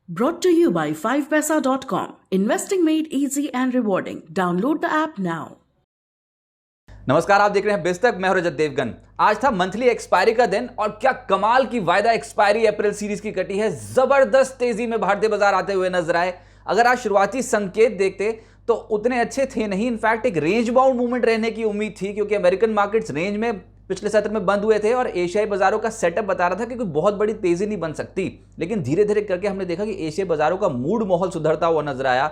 Brought to you by 5paisa.com. Investing made easy and rewarding. Download the app now. नमस्कार, आप देख रहे हैं बिस्तक। मैं हूं रजत देवगन। आज था मंथली एक्सपायरी का दिन और क्या कमाल की वायदा एक्सपायरी अप्रैल सीरीज की कटी है। जबरदस्त तेजी में भारतीय बाजार आते हुए नजर आए। अगर आज शुरुआती संकेत देखते तो उतने अच्छे थे नहीं। इनफैक्ट एक रेंज बाउंड मूवमेंट रहने की उम्मीद थी क्योंकि अमेरिकन मार्केट्स रेंज में पिछले सत्र में बंद हुए थे और एशियाई बाजारों का सेटअप बता रहा था कि कोई बहुत बड़ी तेजी नहीं बन सकती। लेकिन धीरे धीरे करके हमने देखा कि एशियाई बाजारों का मूड माहौल सुधरता हुआ नजर आया।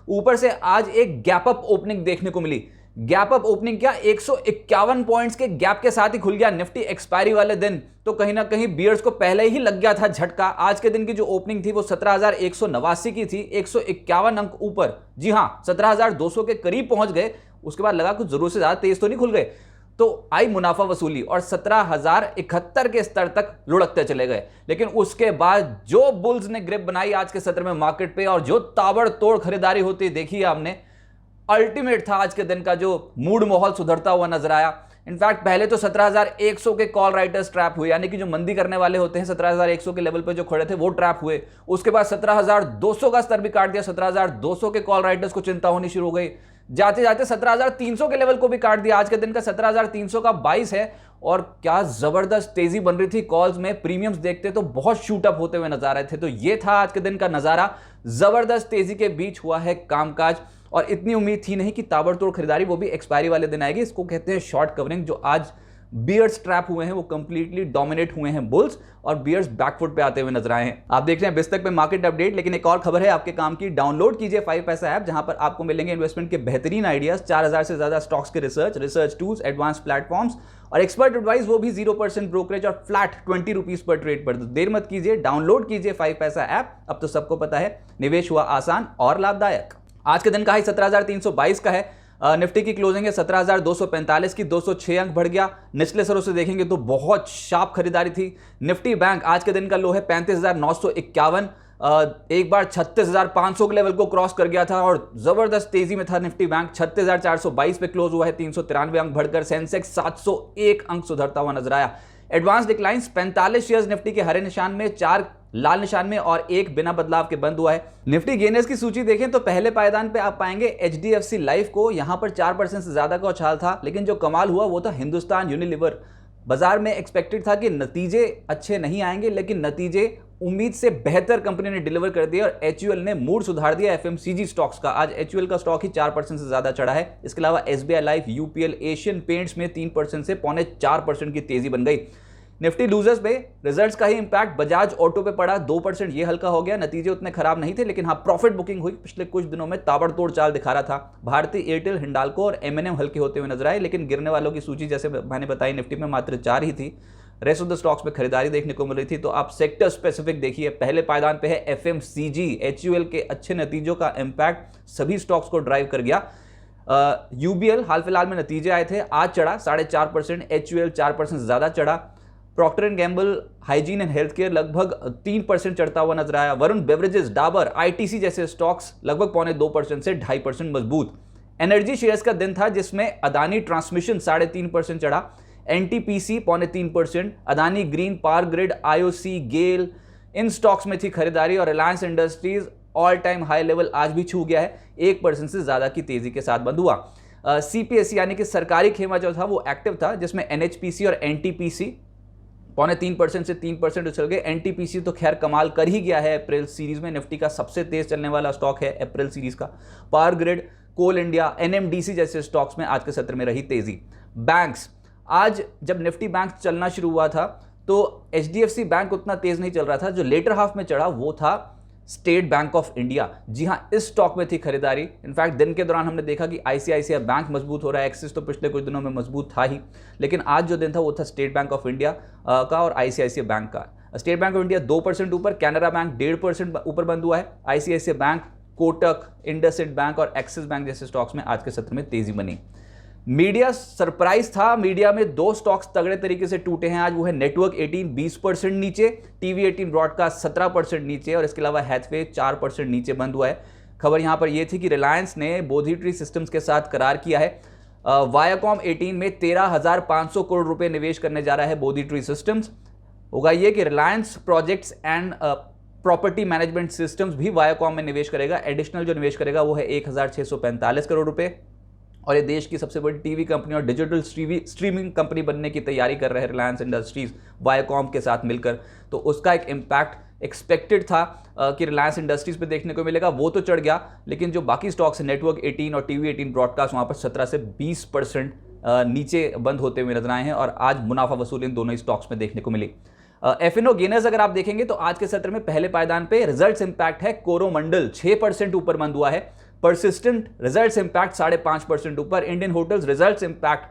ऊपर से आज एक गैप अप ओपनिंग देखने को मिली। गैप अप ओपनिंग क्या, 151 पॉइंट्स के गैप के साथ ही खुल गया निफ्टी एक्सपायरी वाले दिन। तो कहीं ना कहीं बियर्स को पहले ही लग गया था झटका। आज के दिन की जो ओपनिंग थी वो 17,189 की थी, 151 अंक ऊपर, जी हां 17,200 के करीब पहुंच गए। उसके बाद लगा कुछ जरूर से ज्यादा तेज तो नहीं खुल गए, तो आई मुनाफा वसूली और 17,071 के स्तर तक लुढ़कते चले गए। लेकिन उसके बाद जो बुल्स ने ग्रिप बनाई आज के सत्र में मार्केट पे और जो ताबड़तोड़ खरीदारी होती देखी आपने, अल्टीमेट था आज के दिन का जो मूड माहौल सुधरता हुआ नजर आया। इनफैक्ट पहले तो 17,100 के कॉल राइटर्स ट्रैप हुए, यानी कि जो मंदी करने वाले होते हैं 17,100 के लेवल पे जो खड़े थे वो ट्रैप हुए। उसके बाद 17,200 का स्तर भी काट दिया। 17,200 के कॉल राइटर्स को चिंता होनी शुरू हो गई। जाते जाते 17,300 के लेवल को भी काट दिया। आज के दिन का 17,300 का 22 है और क्या जबरदस्त तेजी बन रही थी कॉल्स में। प्रीमियम्स देखते तो बहुत शूट अप होते हुए नजर आ रहे थे। तो ये था आज के दिन का नजारा। जबरदस्त तेजी के बीच हुआ है कामकाज और इतनी उम्मीद थी नहीं कि ताबड़तोड़ खरीदारी वो भी एक्सपायरी वाले दिन आएगी। इसको कहते हैं शॉर्ट कवरिंग। जो आज बियर्स ट्रैप हुए हैं वो कंप्लीटली डोमिनेट हुए हैं बुल्स और बियर्स बैकफुट पे आते हुए नजर आए हैं। आप देख रहे हैं बिस्तक पे मार्केट अपडेट। लेकिन एक और खबर है आपके काम की। डाउनलोड कीजिए 5 पैसा ऐप, जहां पर आपको मिलेंगे इन्वेस्टमेंट के बेहतरीन आइडियाज, 4,000 से ज्यादा स्टॉक्स के रिसर्च टूल्स, एडवांस प्लेटफॉर्म्स और एक्सपर्ट एडवाइस, वो भी 0% ब्रोकरेज और फ्लैट 20 रुपीज पर ट्रेड पर। तो देर मत कीजिए, डाउनलोड कीजिए 5 पैसा ऐप। अब तो सबको पता है निवेश हुआ आसान और लाभदायक। आज के दिन का हाई 17,322 का है। निफ्टी की क्लोजिंग है 17,245 की, 206 अंक बढ़ गया। निचले सरों से देखेंगे तो बहुत शार्प खरीदारी थी। निफ्टी बैंक आज के दिन का लो है 35,951। एक बार 36,500 के लेवल को क्रॉस कर गया था और जबरदस्त तेजी में था निफ्टी बैंक। 36,422 पे क्लोज हुआ है, 393 अंक बढ़कर। सेंसेक्स 701 अंक सुधरता हुआ नजर आया। एडवांस डिक्लाइंस 45 शेयर्स निफ्टी के हरे निशान में, 4 लाल निशान में और 1 बिना बदलाव के बंद हुआ है। निफ्टी गेनर्स की सूची देखें तो पहले पायदान पे आप पाएंगे एचडीएफसी लाइफ को। यहां पर 4% से ज्यादा का उछाल था। लेकिन जो कमाल हुआ वो था हिंदुस्तान यूनिलीवर। बाजार में एक्सपेक्टेड था कि नतीजे अच्छे नहीं आएंगे, लेकिन नतीजे उम्मीद से बेहतर कंपनी ने डिलीवर कर दिया और एचयूएल ने मूड सुधार दिया एफएमसीजी स्टॉक्स का। आज एचयूएल का स्टॉक ही 4% से ज्यादा चढ़ा है। इसके अलावा SBI life, UPL, Asian paints में 3% से 3.25% की तेजी बन गई। निफ्टी लूजर्स पे रिजल्ट्स का ही इंपैक्ट बजाज ऑटो पे पड़ा, 2%, ये हल्का हो गया। नतीजे उतने खराब नहीं थे, लेकिन हाँ प्रॉफिट बुकिंग हुई। पिछले कुछ दिनों में ताबड़तोड़ चाल दिखा रहा था। भारतीय एयरटेल, हिंडाल्को और एमएनएम हल्के होते हुए नजर आए। लेकिन गिरने वालों की सूची जैसे मैंने बताई निफ्टी में मात्र 4 ही थी। रेस्ट ऑफ द स्टॉक्स में खरीदारी देखने को मिल रही थी। तो आप सेक्टर स्पेसिफिक देखिए। पहले पायदान पे है एफएमसीजी। एचयूएल के अच्छे नतीजों का इंपैक्ट सभी स्टॉक्स को ड्राइव कर गया। यूबीएल हाल फिलहाल में नतीजे आए थे, आज चढ़ा 4.5%। एचयूएल 4% से ज्यादा चढ़ा। Procter and Gamble, hygiene and health care लगभग 3% चढ़ता हुआ नजर आया। वरुण बेवरेजेस, डाबर, आईटीसी जैसे स्टॉक्स लगभग 2.25% से 2.5% मजबूत। एनर्जी शेयर्स का दिन था जिसमें अदानी ट्रांसमिशन 3.5% चढ़ा, NTPC 3.25%, Adani Green, Power Grid, IOC, GAIL, इन स्टॉक्स में थी खरीदारी। और Reliance Industries all time high level आज भी छू गया है, 1% से ज्यादा की तेजी के साथ बंद हुआ। सीपीएससी यानी कि सरकारी खेमा जो था वो एक्टिव था, जिसमें एनएचपीसी और एनटीपीसी 3.25% से 3% उछल गए। एनटीपीसी तो खैर कमाल कर ही गया है अप्रैल सीरीज में। निफ्टी का सबसे तेज चलने वाला स्टॉक है अप्रैल सीरीज का। पावर ग्रिड, कोल इंडिया, एनएमडीसी जैसे स्टॉक्स में आज के सत्र में रही तेजी। बैंक्स, आज जब निफ्टी बैंक चलना शुरू हुआ था तो एचडीएफसी बैंक उतना तेज नहीं चल रहा था। जो लेटर हाफ में चढ़ा वो था स्टेट बैंक ऑफ इंडिया। जी हां, इस स्टॉक में थी खरीदारी। इनफैक्ट दिन के दौरान हमने देखा कि आईसीआईसीआई बैंक मजबूत हो रहा है। एक्सिस तो पिछले कुछ दिनों में मजबूत था ही, लेकिन आज जो दिन था वो था स्टेट बैंक ऑफ इंडिया का और आईसीआईसीआई बैंक का। स्टेट बैंक ऑफ इंडिया 2% ऊपर, कैनरा बैंक 1.5% ऊपर बंद हुआ है। ICICI bank, Kotak, IndusInd bank और एक्सिस बैंक जैसे स्टॉक्स में आज के सत्र में तेजी बनी। मीडिया सरप्राइज था। मीडिया में 2 स्टॉक्स तगड़े तरीके से टूटे हैं आज। वो है नेटवर्क 18 20% नीचे, टीवी 18 ब्रॉडकास्ट 17% नीचे और इसके अलावा हैथवे 4% नीचे बंद हुआ है। खबर यहां पर यह थी कि रिलायंस ने बोधी ट्री सिस्टम्स के साथ करार किया है। वायाकॉम 18 में 13,500 करोड़ रुपए निवेश करने जा रहा है बोधी ट्री सिस्टम्स। होगा ये कि Reliance projects and property management systems भी वायाकॉम में निवेश करेगा। एडिशनल जो निवेश करेगा वो है 1645 करोड़ रुपए। और ये देश की सबसे बड़ी टीवी कंपनी और डिजिटल स्ट्रीमिंग कंपनी बनने की तैयारी कर रहे हैं रिलायंस इंडस्ट्रीज वायाकॉम के साथ मिलकर। तो उसका एक इम्पैक्ट एक्सपेक्टेड था कि रिलायंस इंडस्ट्रीज पे देखने को मिलेगा, वो तो चढ़ गया, लेकिन जो बाकी स्टॉक्स हैं नेटवर्क 18 और टीवी 18 ब्रॉडकास्ट, वहाँ पर 17 से 20% नीचे बंद होते हुए नजर आए हैं और आज मुनाफा वसूली इन दोनों ही स्टॉक्स में देखने को मिली। F&O गेनर्स अगर आप देखेंगे तो आज के सत्र में पहले पायदान पे रिजल्ट्स इंपैक्ट है कोरोमंडल 6% ऊपर बंद हुआ है। परसिस्टेंट रिजल्ट्स इंपैक्ट 5.5% ऊपर। इंडियन होटल्स रिजल्ट्स इंपैक्ट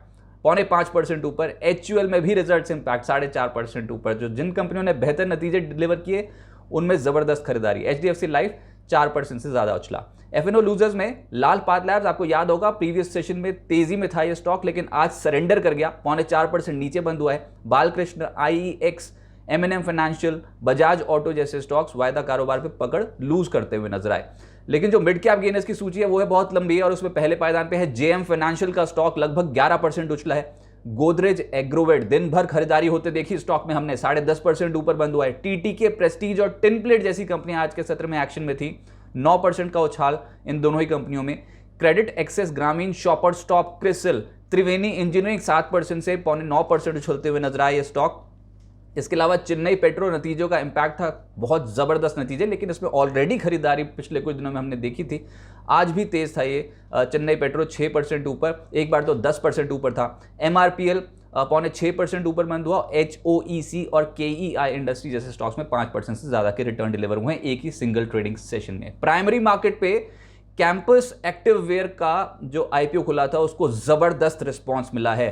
4.5% ऊपर। HUL में भी रिजल्ट्स इंपैक्ट 4.5% ऊपर। जो जिन कंपनियों ने बेहतर नतीजे डिलीवर किए उनमें जबरदस्त खरीदारी। HDFC लाइफ 4% से ज्यादा उछला। F&O लूजर्स में लाल पाथ लैब्स, आपको याद होगा प्रीवियस सेशन में तेजी में था ये स्टॉक, लेकिन आज सरेंडर कर गया, 4.5% नीचे बंद हुआ है। Balkrishna, IEX, M&M financial, Bajaj auto जैसे स्टॉक्स वायदा कारोबार पे पकड़ लूज करते हुए नजर आए। लेकिन जो मिड कैप गेनर्स की सूची है वो है बहुत लंबी है और उसमें पहले पायदान पे है JM फाइनेंशियल का स्टॉक लगभग 11% उछला है। गोदरेज एग्रोवेट दिन भर खरीदारी होते देखी स्टॉक में हमने, 10.5% ऊपर बंद हुआ है। TTK, प्रेस्टीज और टिन प्लेट जैसी कंपनियां आज के सत्र में एक्शन में थी, 9% का उछाल इन दोनों ही कंपनियों में। क्रेडिट एक्सेस, ग्रामीण, शॉपर स्टॉप, क्रिसिल, त्रिवेणी इंजीनियरिंग 7% से 9.5% उछलते हुए नजर आए ये स्टॉक। इसके अलावा चेन्नई पेट्रो नतीजों का इंपैक्ट था, बहुत जबरदस्त नतीजे, लेकिन इसमें ऑलरेडी खरीदारी पिछले कुछ दिनों में हमने देखी थी। आज भी तेज था ये चेन्नई पेट्रो 6% ऊपर, एक बार तो 10% ऊपर था। MRPL 6.5% ऊपर बंद हुआ। HOEC और KEI इंडस्ट्री जैसे स्टॉक्स में 5% से ज्यादा के रिटर्न डिलीवर हुए एक ही सिंगल ट्रेडिंग सेशन में। प्राइमरी मार्केट पे कैंपस एक्टिव वेयर का जो IPO खुला था उसको जबरदस्त रिस्पॉन्स मिला है।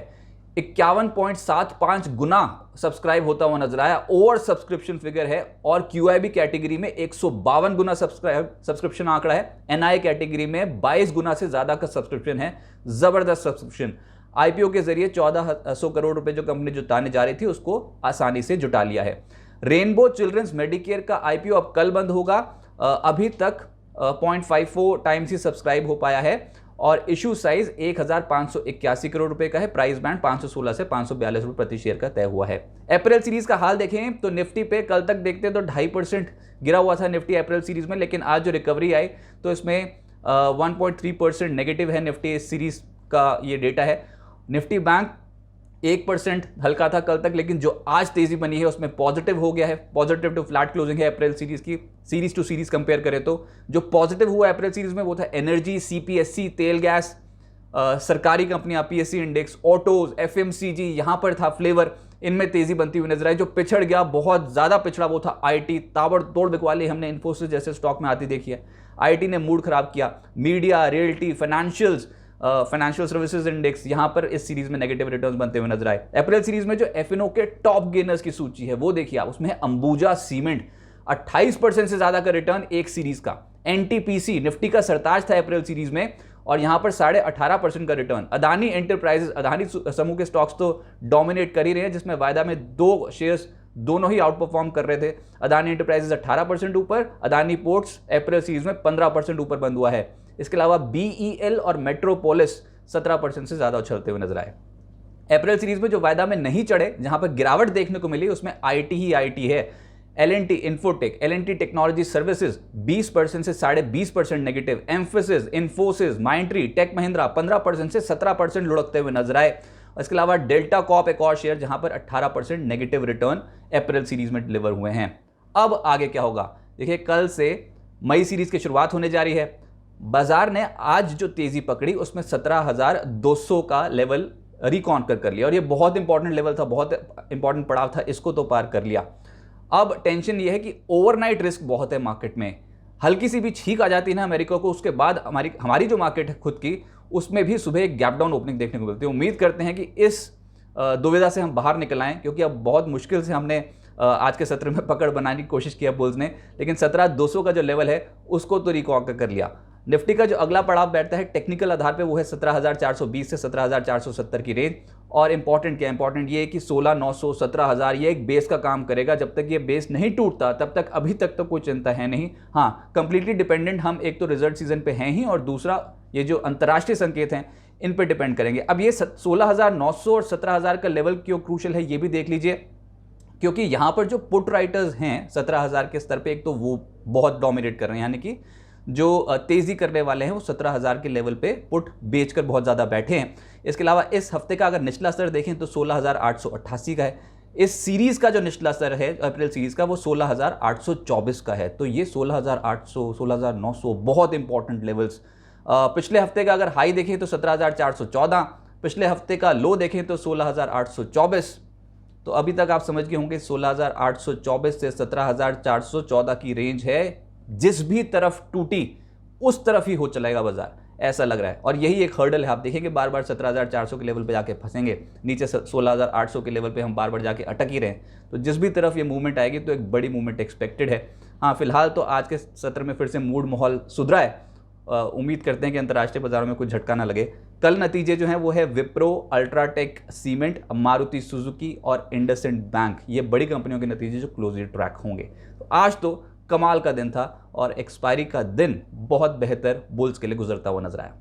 51.75 गुना सब्सक्राइब होता हुआ नजर आया, ओवर सब्सक्रिप्शन फिगर है। और QIB कैटेगरी में 152 गुना सब्सक्रिप्शन आंकड़ा है। NI कैटेगरी में 22 गुना से ज्यादा का सब्सक्रिप्शन है, जबरदस्त सब्सक्रिप्शन। IPO के जरिए 1400 करोड़ रुपए जो कंपनी जुटाने जा रही थी उसको आसानी से जुटा लिया है। रेनबो चिल्ड्रंस मेडिकेयर का IPO अब कल बंद होगा। अभी तक 0.54 टाइम्स ही सब्सक्राइब हो पाया है और इशू साइज 1581 करोड़ रुपए का है। प्राइस बैंड 516 से 542 रुपए प्रति शेयर का तय हुआ है। अप्रैल सीरीज का हाल देखें तो निफ्टी पे कल तक देखते तो 2.5% गिरा हुआ था निफ्टी अप्रैल सीरीज में, लेकिन आज जो रिकवरी आई तो इसमें 1.3% नेगेटिव है निफ्टी इस सीरीज का ये डेटा है। निफ्टी बैंक 1% हल्का था कल तक, लेकिन जो आज तेजी बनी है उसमें पॉजिटिव हो गया है। पॉजिटिव टू फ्लैट क्लोजिंग है अप्रैल सीरीज की, सीरीज टू सीरीज कंपेयर करें तो। जो पॉजिटिव हुआ अप्रैल सीरीज में वो था एनर्जी, CPSC, तेल गैस, सरकारी कंपनियां, PSC इंडेक्स, ऑटोज, FMCG, यहां पर था फ्लेवर, इनमें तेजी बनती हुई नजर आई। जो पिछड़ गया, बहुत ज्यादा पिछड़ा, वो था IT, ताबड़तोड़ बिकवाली हमने इन्फोसिस जैसे स्टॉक में आती देखी है। IT ने मूड खराब किया। Media, realty, financial services index, यहां पर इस सीरीज में नेगेटिव रिटर्न्स बनते हुए नजर आए। अप्रैल सीरीज में जो F&O के टॉप गेनर्स की सूची है वो देखिए आप, उसमें है अंबुजा सीमेंट, 28% से ज्यादा का रिटर्न एक सीरीज का। NTPC निफ्टी का सरताज था अप्रैल सीरीज में और यहां पर 18.5% का रिटर्न। अदानी एंटरप्राइजेस, अदानी समूह के स्टॉक्स तो डोमिनेट कर ही रहे हैं, जिसमें वायदा में 2 शेयर्स दोनों ही आउट परफॉर्म कर रहे थे। अदानी एंटरप्राइजेस 18% ऊपर, अदानी पोर्ट्स अप्रैल सीरीज में 15% ऊपर बंद हुआ है। इसके अलावा BEL और मेट्रोपोलिस 17% से ज्यादा उछलते हुए नजर आए। अप्रैल सीरीज में जो वायदा में नहीं चढ़े, जहां पर गिरावट देखने को मिली, उसमें IT ही IT है। L&T infotech, L&T technology services 20% से 20.5% नेगेटिव। एम्फेसिस, इन्फोसिस, माइंट्री, टेक महिंद्रा 15% से 17% लुढ़कते हुए नजर आए। इसके अलावा डेल्टा कॉप एक और शेयर जहां पर 18% नेगेटिव रिटर्न अप्रैल सीरीज में डिलीवर हुए हैं। अब आगे क्या होगा देखिए, कल से मई सीरीज की शुरुआत होने जा रही है। बाजार ने आज जो तेजी पकड़ी उसमें 17,200 का लेवल रिकॉन्कर कर लिया और ये बहुत इंपॉर्टेंट लेवल था, बहुत इंपॉर्टेंट पड़ाव था, इसको तो पार कर लिया। अब टेंशन ये है कि ओवरनाइट रिस्क बहुत है मार्केट में। हल्की सी भी छींक आ जाती है ना अमेरिका को, उसके बाद हमारी जो मार्केट है खुद की, उसमें भी सुबह एक गैप डाउन ओपनिंग देखने को मिलती है। उम्मीद करते हैं कि इस दुविधा से हम बाहर निकल आएँ, क्योंकि अब बहुत मुश्किल से हमने आज के सत्र में पकड़ बनाने की कोशिश किया बुल्स ने, लेकिन 17,200 का जो लेवल है उसको तो रिकॉन्कर कर लिया। निफ्टी का जो अगला पड़ाव बैठता है टेक्निकल आधार पे वो है 17,420 से 17,470 की रेंज। और इंपॉर्टेंट क्या है, इंपॉर्टेंट ये है कि 16,900, 17,000 ये एक बेस का काम करेगा। जब तक ये बेस नहीं टूटता तब तक अभी तक तो कोई चिंता है नहीं। हाँ, कंप्लीटली डिपेंडेंट हम एक तो रिजल्ट सीजन पे हैं ही, और दूसरा ये जो अंतर्राष्ट्रीय संकेत हैं इन पे डिपेंड करेंगे। अब ये 16,900 और 17,000 का लेवल क्यों क्रूशल है ये भी देख लीजिए। क्योंकि यहाँ पर जो पुट राइटर्स हैं 17,000 के स्तर पे, एक तो वो बहुत डोमिनेट कर रहे हैं, यानी कि जो तेज़ी करने वाले हैं वो 17,000 के लेवल पे पुट बेचकर बहुत ज़्यादा बैठे हैं। इसके अलावा इस हफ्ते का अगर निचला स्तर देखें तो 16,888 का है। इस सीरीज़ का जो निचला स्तर है अप्रैल सीरीज़ का वो 16,824 का है। तो ये 16,800 16,900 बहुत इंपॉर्टेंट लेवल्स। पिछले हफ्ते का अगर हाई देखें तो 17,414, पिछले हफ्ते का लो देखें तो 16,824। तो अभी तक आप समझ गए होंगे 16,824 से 17,414 की रेंज है। जिस भी तरफ टूटी उस तरफ ही हो चलेगा बाजार, ऐसा लग रहा है। और यही एक हर्डल है, आप देखेंगे बार बार 17,400 के लेवल पे जाके फंसेंगे, नीचे 16,800 के लेवल पे हम बार बार जाके अटक ही रहे हैं। तो जिस भी तरफ ये मूवमेंट आएगी तो एक बड़ी मूवमेंट एक्सपेक्टेड है। हाँ, फिलहाल तो आज के सत्र में फिर से मूड माहौल सुधरा है। उम्मीद करते हैं कि अंतर्राष्ट्रीय बाजारों में कुछ झटका ना लगे। कल नतीजे जो हैं वो है Wipro, UltraTech cement, Maruti Suzuki और इंडसइंड बैंक, ये बड़ी कंपनियों के नतीजे जो क्लोजली ट्रैक होंगे। तो आज तो कमाल का दिन था और एक्सपायरी का दिन बहुत बेहतर बुल्स के लिए गुजरता हुआ नजर आया।